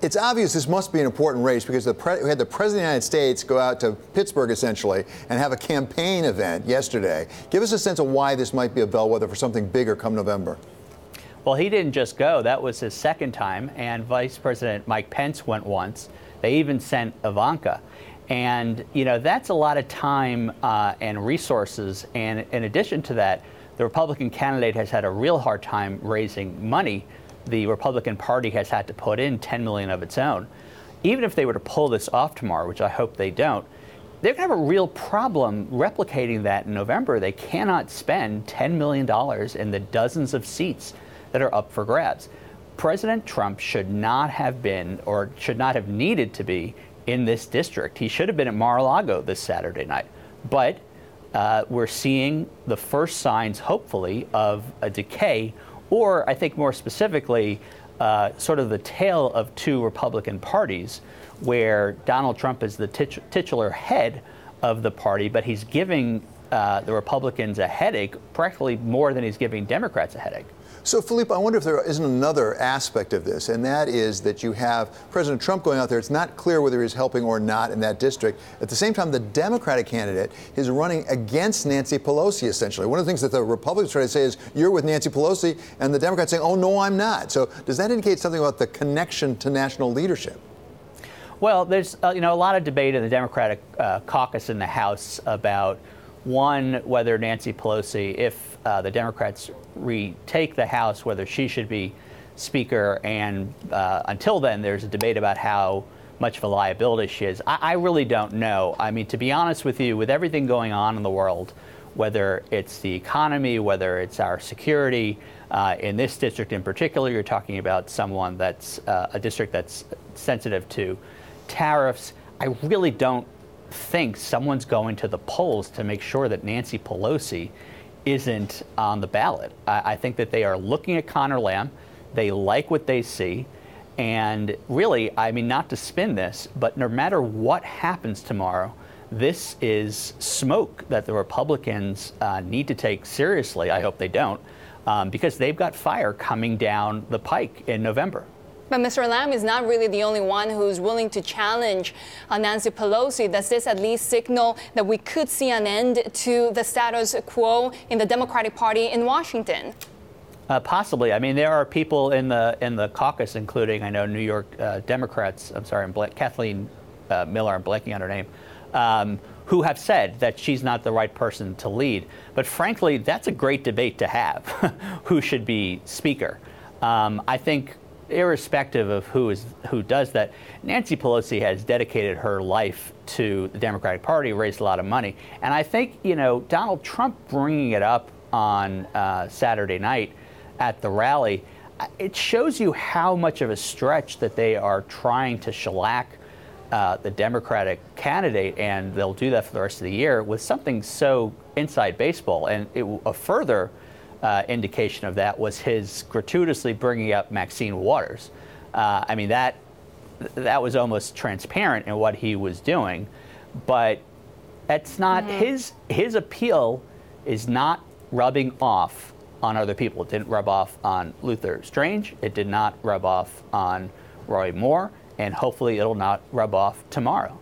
It's obvious this must be an important race because we had the President of the United States go out to Pittsburgh, essentially, and have a campaign event yesterday. Give us a sense of why this might be a bellwether for something bigger come November. Well, he didn't just go. That was his second time, and Vice President Mike Pence went once. They even sent Ivanka. And, you know, that's a lot of time and resources. And in addition to that, the Republican candidate has had a real hard time raising money. The Republican Party has had to put in $10 million of its own. Even if they were to pull this off tomorrow, which I hope they don't, they're going to have a real problem replicating that in November. They cannot spend $10 million in the dozens of seats that are up for grabs. President Trump should not have been, or should not have needed to be, in this district. He should have been at Mar-a-Lago this Saturday night. But we're seeing the first signs, hopefully, of a decay, or I think more specifically, sort of the tale of two Republican parties, where Donald Trump is the titular head of the party, but he's giving the Republicans a headache, practically more than he's giving Democrats a headache. So, Philippe, I wonder if there isn't another aspect of this, and that is that you have President Trump going out there. It's not clear whether he's helping or not in that district. At the same time, the Democratic candidate is running against Nancy Pelosi, essentially. One of the things that the Republicans try to say is, you're with Nancy Pelosi, and the Democrats saying, oh, no, I'm not. So does that indicate something about the connection to national leadership? Well, there's a lot of debate in the Democratic caucus in the House about, one, whether Nancy Pelosi, if the Democrats retake the House, whether she should be Speaker. And until then, there's a debate about how much of a liability she is. I really don't know. I mean, to be honest with you, with everything going on in the world, whether it's the economy, whether it's our security, in this district in particular, you're talking about someone that's a district that's sensitive to tariffs. I really don't think someone's going to the polls to make sure that Nancy Pelosi isn't on the ballot. I think that they are looking at Conor Lamb. They like what they see. And really, I mean, not to spin this, but no matter what happens tomorrow, this is smoke that the Republicans need to take seriously. I hope they don't, because they've got fire coming down the pike in November. But Mr. Lamb is not really the only one who's willing to challenge Nancy Pelosi. Does this at least signal that we could see an end to the status quo in the Democratic Party in Washington? Possibly. I mean, there are people in the caucus, including, I know, New York Democrats. I'm sorry, Kathleen Miller, I'm blanking on her name, who have said that she's not the right person to lead. But frankly, that's a great debate to have, who should be Speaker. I think, irrespective of who does that, Nancy Pelosi has dedicated her life to the Democratic Party, raised a lot of money. And I think, Donald Trump bringing it up on Saturday night at the rally, it shows you how much of a stretch that they are trying to shellac the Democratic candidate, and they'll do that for the rest of the year with something so inside baseball. And a further indication of that was his gratuitously bringing up Maxine Waters. I mean, that was almost transparent in what he was doing, but that's not his appeal is not rubbing off on other people. It didn't rub off on Luther Strange. It did not rub off on Roy Moore, and hopefully it'll not rub off tomorrow.